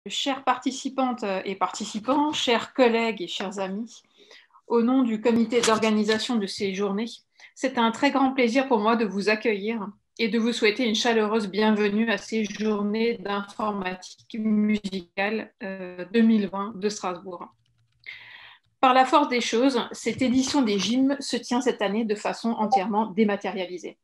Chères participantes et participants, chers collègues et chers amis, au nom du comité d'organisation de ces journées, c'est un très grand plaisir pour moi de vous accueillir et de vous souhaiter une chaleureuse bienvenue à ces journées d'informatique musicale 2020 de Strasbourg. Par la force des choses, cette édition des GIM se tient cette année de façon entièrement dématérialisée.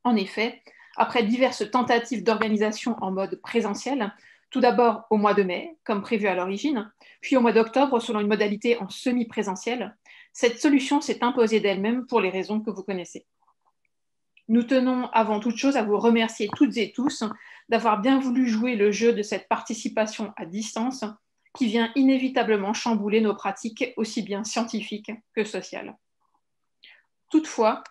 En effet, après diverses tentatives d'organisation en mode présentiel, tout d'abord au mois de mai, comme prévu à l'origine, puis au mois d'octobre selon une modalité en semi-présentiel, cette solution s'est imposée d'elle-même pour les raisons que vous connaissez. Nous tenons avant toute chose à vous remercier toutes et tous d'avoir bien voulu jouer le jeu de cette participation à distance qui vient inévitablement chambouler nos pratiques aussi bien scientifiques que sociales. Toutefois,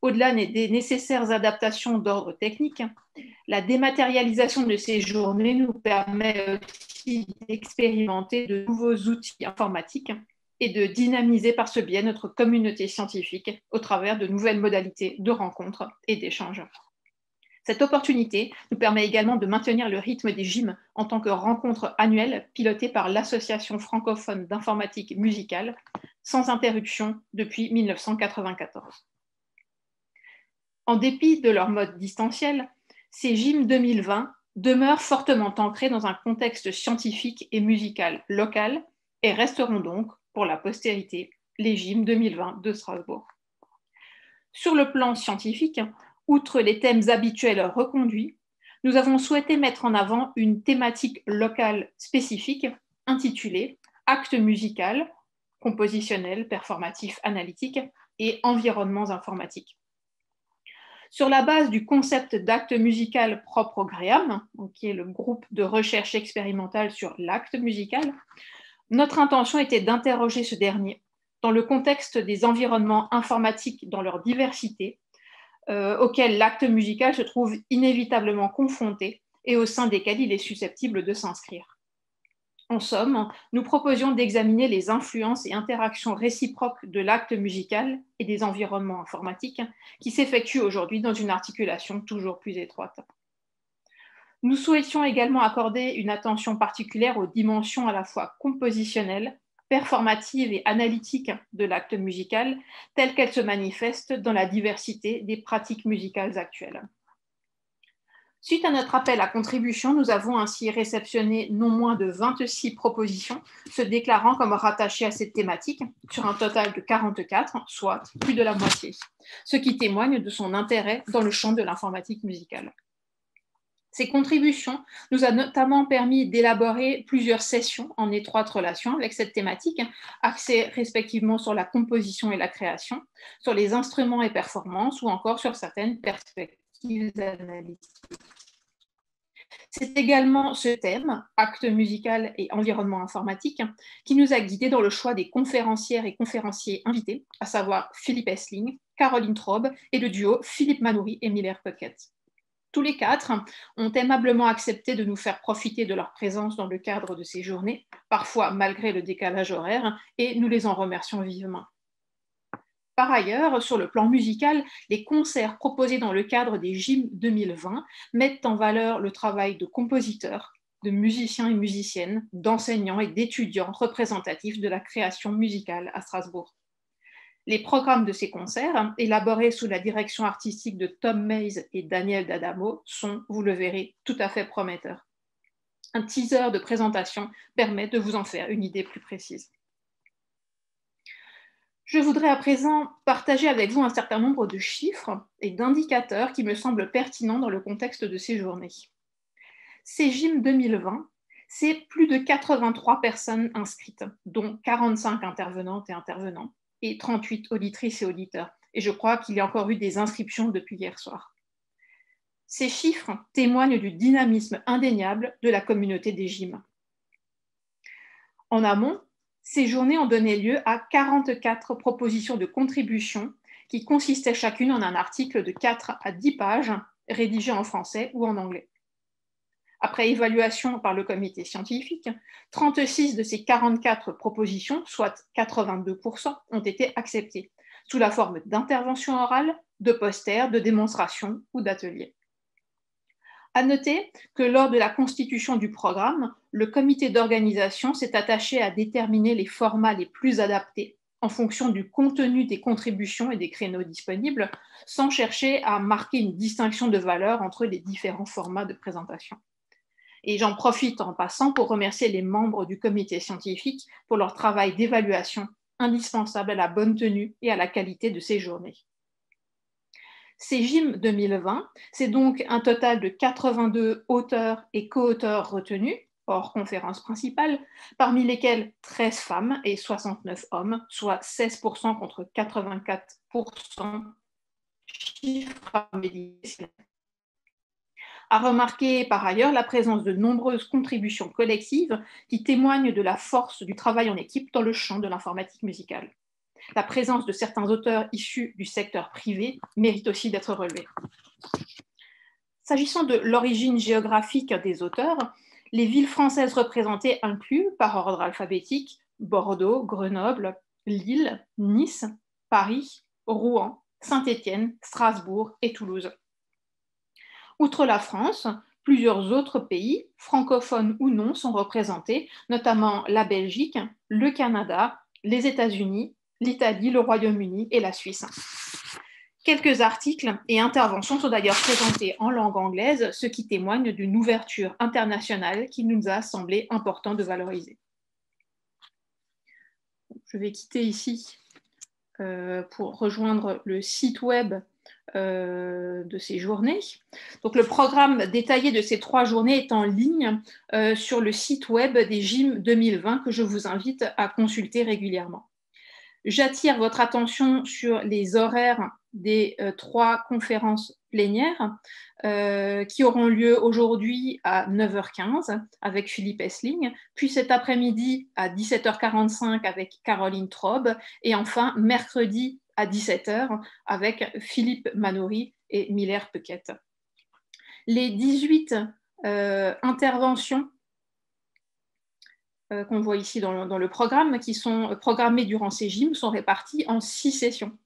au-delà des nécessaires adaptations d'ordre technique, la dématérialisation de ces journées nous permet aussi d'expérimenter de nouveaux outils informatiques et de dynamiser par ce biais notre communauté scientifique au travers de nouvelles modalités de rencontres et d'échanges. Cette opportunité nous permet également de maintenir le rythme des GIM en tant que rencontre annuelle pilotée par l'Association francophone d'informatique musicale, sans interruption depuis 1994. En dépit de leur mode distanciel, ces GIM 2020 demeurent fortement ancrés dans un contexte scientifique et musical local et resteront donc, pour la postérité, les GIM 2020 de Strasbourg. Sur le plan scientifique, outre les thèmes habituels reconduits, nous avons souhaité mettre en avant une thématique locale spécifique intitulée Acte musical, compositionnel, performatif, analytique et environnements informatiques. Sur la base du concept d'acte musical propre au GREAM, qui est le groupe de recherche expérimentale sur l'acte musical, notre intention était d'interroger ce dernier dans le contexte des environnements informatiques dans leur diversité, auxquels l'acte musical se trouve inévitablement confronté et au sein desquels il est susceptible de s'inscrire. En somme, nous proposions d'examiner les influences et interactions réciproques de l'acte musical et des environnements informatiques qui s'effectuent aujourd'hui dans une articulation toujours plus étroite. Nous souhaitions également accorder une attention particulière aux dimensions à la fois compositionnelles, performatives et analytiques de l'acte musical, telles qu'elles se manifestent dans la diversité des pratiques musicales actuelles. Suite à notre appel à contribution, nous avons ainsi réceptionné non moins de 26 propositions se déclarant comme rattachées à cette thématique, sur un total de 44, soit plus de la moitié, ce qui témoigne de son intérêt dans le champ de l'informatique musicale. Ces contributions nous ont notamment permis d'élaborer plusieurs sessions en étroite relation avec cette thématique, axées respectivement sur la composition et la création, sur les instruments et performances ou encore sur certaines perspectives analytiques. C'est également ce thème, acte musical et environnement informatique, qui nous a guidés dans le choix des conférencières et conférenciers invités, à savoir Philippe Essling, Caroline Traube et le duo Philippe Manoury et Miller Puckett. Tous les quatre ont aimablement accepté de nous faire profiter de leur présence dans le cadre de ces journées, parfois malgré le décalage horaire, et nous les en remercions vivement. Par ailleurs, sur le plan musical, les concerts proposés dans le cadre des GIM 2020 mettent en valeur le travail de compositeurs, de musiciens et musiciennes, d'enseignants et d'étudiants représentatifs de la création musicale à Strasbourg. Les programmes de ces concerts, élaborés sous la direction artistique de Tom Mays et Daniel D'Adamo, sont, vous le verrez, tout à fait prometteurs. Un teaser de présentation permet de vous en faire une idée plus précise. Je voudrais à présent partager avec vous un certain nombre de chiffres et d'indicateurs qui me semblent pertinents dans le contexte de ces journées. Ces GIM 2020, c'est plus de 83 personnes inscrites, dont 45 intervenantes et intervenants, et 38 auditrices et auditeurs. Et je crois qu'il y a encore eu des inscriptions depuis hier soir. Ces chiffres témoignent du dynamisme indéniable de la communauté des GIM. En amont, ces journées ont donné lieu à 44 propositions de contribution qui consistaient chacune en un article de 4 à 10 pages rédigé en français ou en anglais. Après évaluation par le comité scientifique, 36 de ces 44 propositions, soit 82%, ont été acceptées, sous la forme d'interventions orales, de posters, de démonstrations ou d'ateliers. À noter que lors de la constitution du programme, le comité d'organisation s'est attaché à déterminer les formats les plus adaptés en fonction du contenu des contributions et des créneaux disponibles, sans chercher à marquer une distinction de valeur entre les différents formats de présentation. Et j'en profite en passant pour remercier les membres du comité scientifique pour leur travail d'évaluation indispensable à la bonne tenue et à la qualité de ces journées. CEGIM 2020, c'est donc un total de 82 auteurs et co-auteurs retenus, hors conférence principale, parmi lesquels 13 femmes et 69 hommes, soit 16% contre 84%, chiffre à méditer. À remarquer par ailleurs la présence de nombreuses contributions collectives qui témoignent de la force du travail en équipe dans le champ de l'informatique musicale. La présence de certains auteurs issus du secteur privé mérite aussi d'être relevée. S'agissant de l'origine géographique des auteurs, les villes françaises représentées incluent, par ordre alphabétique, Bordeaux, Grenoble, Lille, Nice, Paris, Rouen, Saint-Étienne, Strasbourg et Toulouse. Outre la France, plusieurs autres pays, francophones ou non, sont représentés, notamment la Belgique, le Canada, les États-Unis, l'Italie, le Royaume-Uni et la Suisse. Quelques articles et interventions sont d'ailleurs présentés en langue anglaise, ce qui témoigne d'une ouverture internationale qui nous a semblé important de valoriser. Je vais quitter ici pour rejoindre le site web de ces journées. Donc, le programme détaillé de ces 3 journées est en ligne sur le site web des GIM 2020 que je vous invite à consulter régulièrement. J'attire votre attention sur les horaires des 3 conférences plénières qui auront lieu aujourd'hui à 9h15 avec Philippe Essling, puis cet après-midi à 17h45 avec Caroline Traube, et enfin mercredi à 17h avec Philippe Manoury et Miller Pequette. Les 18 interventions qu'on voit ici dans le programme, qui sont programmées durant ces GIM, sont réparties en 6 sessions.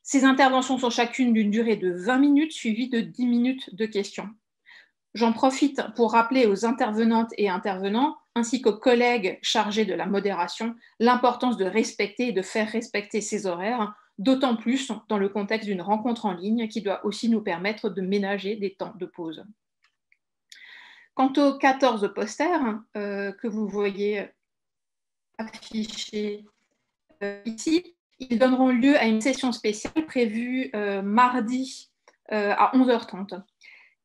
Ces interventions sont chacune d'une durée de 20 minutes, suivies de 10 minutes de questions. J'en profite pour rappeler aux intervenantes et intervenants, ainsi qu'aux collègues chargés de la modération, l'importance de respecter et de faire respecter ces horaires, d'autant plus dans le contexte d'une rencontre en ligne qui doit aussi nous permettre de ménager des temps de pause. Quant aux 14 posters que vous voyez affichés ici, ils donneront lieu à une session spéciale prévue mardi à 11h30.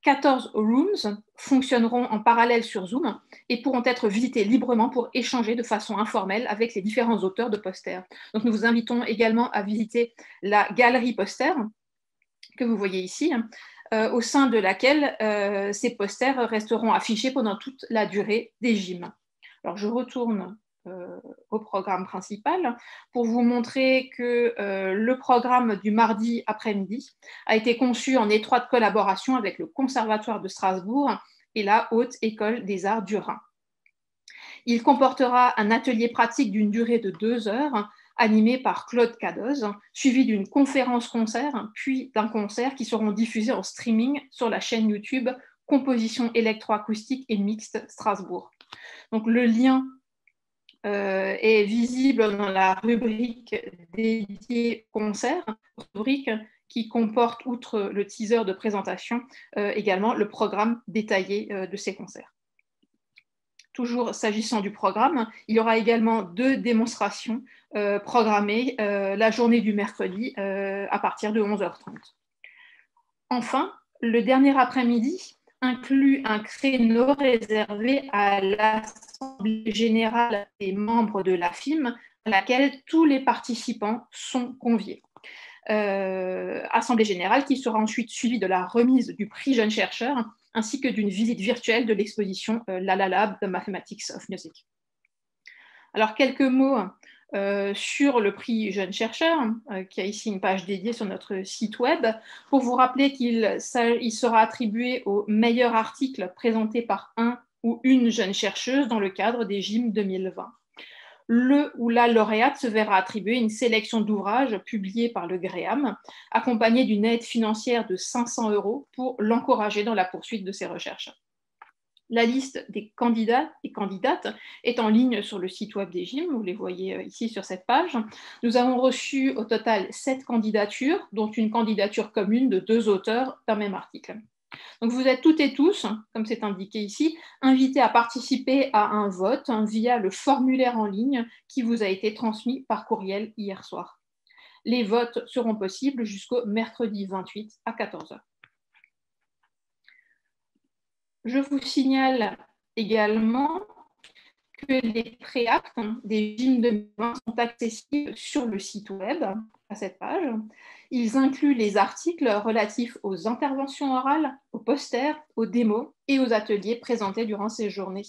14 rooms fonctionneront en parallèle sur Zoom et pourront être visités librement pour échanger de façon informelle avec les différents auteurs de posters. Donc, nous vous invitons également à visiter la galerie posters que vous voyez ici, au sein de laquelle ces posters resteront affichés pendant toute la durée des GIM. Alors, je retourne au programme principal pour vous montrer que le programme du mardi après-midi a été conçu en étroite collaboration avec le Conservatoire de Strasbourg et la Haute École des Arts du Rhin. Il comportera un atelier pratique d'une durée de 2 heures animé par Claude Cadoz, suivi d'une conférence-concert, puis d'un concert qui seront diffusés en streaming sur la chaîne YouTube Composition électroacoustique et mixte Strasbourg. Donc, le lien est visible dans la rubrique dédiée concert, rubrique qui comporte, outre le teaser de présentation, également le programme détaillé de ces concerts. Toujours s'agissant du programme, il y aura également 2 démonstrations programmées la journée du mercredi à partir de 11h30. Enfin, le dernier après-midi inclut un créneau réservé à l'Assemblée générale des membres de l'AFIM, à laquelle tous les participants sont conviés. Assemblée générale qui sera ensuite suivie de la remise du prix Jeune Chercheur ainsi que d'une visite virtuelle de l'exposition La La Lab, The Mathematics of Music. Alors, quelques mots sur le prix Jeune Chercheur, qui a ici une page dédiée sur notre site web, pour vous rappeler qu'il sera attribué au meilleur article présenté par un ou une jeune chercheuse dans le cadre des GIM 2020. le ou la lauréate se verra attribuer une sélection d'ouvrages publiés par le GREAM, accompagnée d'une aide financière de 500 € pour l'encourager dans la poursuite de ses recherches. La liste des candidats et candidates est en ligne sur le site web des GIM, vous les voyez ici sur cette page. Nous avons reçu au total 7 candidatures, dont une candidature commune de 2 auteurs d'un même article. Donc vous êtes toutes et tous, comme c'est indiqué ici, invités à participer à un vote via le formulaire en ligne qui vous a été transmis par courriel hier soir. Les votes seront possibles jusqu'au mercredi 28 à 14 h. Je vous signale également que les préactes des GIM 2020 sont accessibles sur le site web, à cette page. Ils incluent les articles relatifs aux interventions orales, aux posters, aux démos et aux ateliers présentés durant ces journées.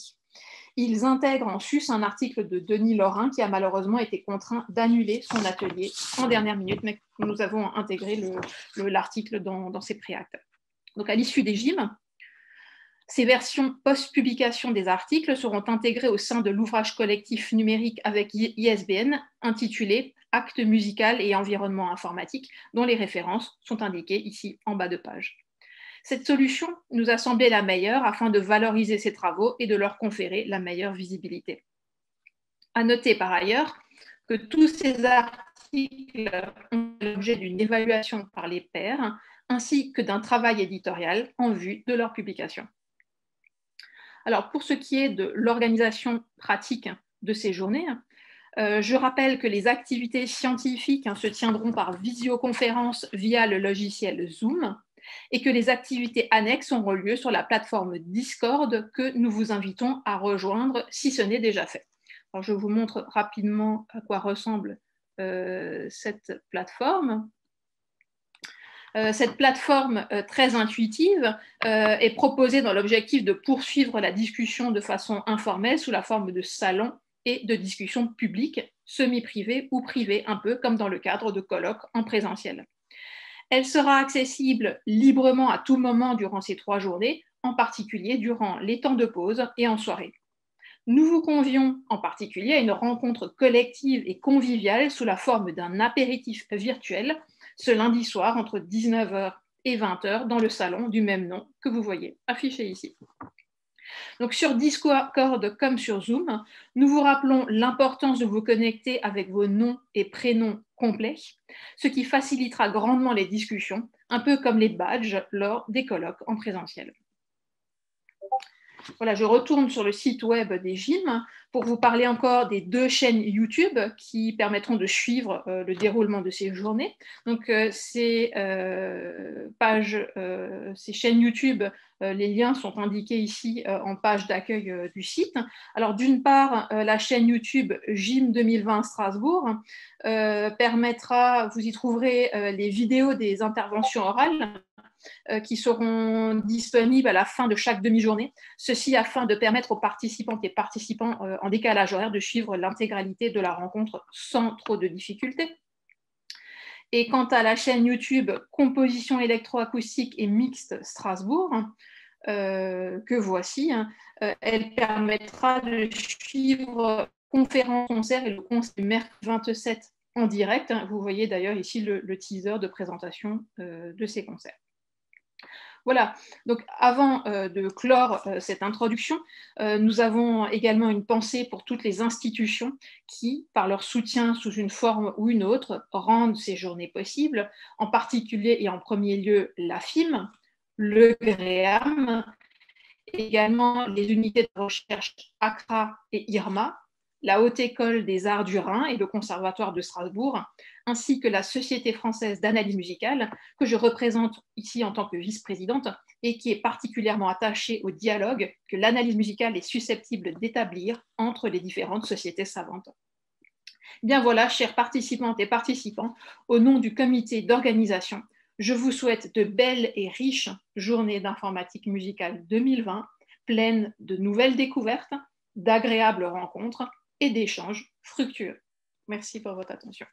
Ils intègrent en sus un article de Denis Lorrain qui a malheureusement été contraint d'annuler son atelier en dernière minute, mais nous avons intégré l'article dans ces préactes. Donc à l'issue des GIM, ces versions post-publication des articles seront intégrées au sein de l'ouvrage collectif numérique avec ISBN intitulé « Actes musical et environnement informatique » dont les références sont indiquées ici en bas de page. Cette solution nous a semblé la meilleure afin de valoriser ces travaux et de leur conférer la meilleure visibilité. À noter par ailleurs que tous ces articles ont l'objet d'une évaluation par les pairs ainsi que d'un travail éditorial en vue de leur publication. Alors, pour ce qui est de l'organisation pratique de ces journées, je rappelle que les activités scientifiques se tiendront par visioconférence via le logiciel Zoom et que les activités annexes auront lieu sur la plateforme Discord que nous vous invitons à rejoindre si ce n'est déjà fait. Alors, je vous montre rapidement à quoi ressemble cette plateforme. Cette plateforme très intuitive est proposée dans l'objectif de poursuivre la discussion de façon informelle sous la forme de salons et de discussions publiques, semi-privées ou privées, un peu comme dans le cadre de colloques en présentiel. Elle sera accessible librement à tout moment durant ces 3 journées, en particulier durant les temps de pause et en soirée. Nous vous convions en particulier à une rencontre collective et conviviale sous la forme d'un apéritif virtuel ce lundi soir entre 19 h et 20 h dans le salon du même nom que vous voyez affiché ici. Donc sur Discord comme sur Zoom, nous vous rappelons l'importance de vous connecter avec vos noms et prénoms complets, ce qui facilitera grandement les discussions, un peu comme les badges lors des colloques en présentiel. Voilà, je retourne sur le site web des GIM pour vous parler encore des 2 chaînes YouTube qui permettront de suivre le déroulement de ces journées. Donc, ces chaînes YouTube, les liens sont indiqués ici en page d'accueil du site. Alors, d'une part, la chaîne YouTube GIM 2020 Strasbourg permettra, vous y trouverez les vidéos des interventions orales qui seront disponibles à la fin de chaque demi-journée, ceci afin de permettre aux participantes et participants en décalage horaire de suivre l'intégralité de la rencontre sans trop de difficultés. Et quant à la chaîne YouTube Composition électroacoustique et mixte Strasbourg, que voici, elle permettra de suivre conférences, concerts et le concert du mercredi 27 en direct. Vous voyez d'ailleurs ici le teaser de présentation de ces concerts. Voilà, donc avant de clore cette introduction, nous avons également une pensée pour toutes les institutions qui, par leur soutien sous une forme ou une autre, rendent ces journées possibles, en particulier et en premier lieu la FIM, le GREAM, également les unités de recherche ACRA et IRMA, la Haute École des Arts du Rhin et le Conservatoire de Strasbourg, ainsi que la Société française d'analyse musicale, que je représente ici en tant que vice-présidente et qui est particulièrement attachée au dialogue que l'analyse musicale est susceptible d'établir entre les différentes sociétés savantes. Bien voilà, chères participantes et participants, au nom du comité d'organisation, je vous souhaite de belles et riches journées d'informatique musicale 2020, pleines de nouvelles découvertes, d'agréables rencontres et d'échanges fructueux. Merci pour votre attention.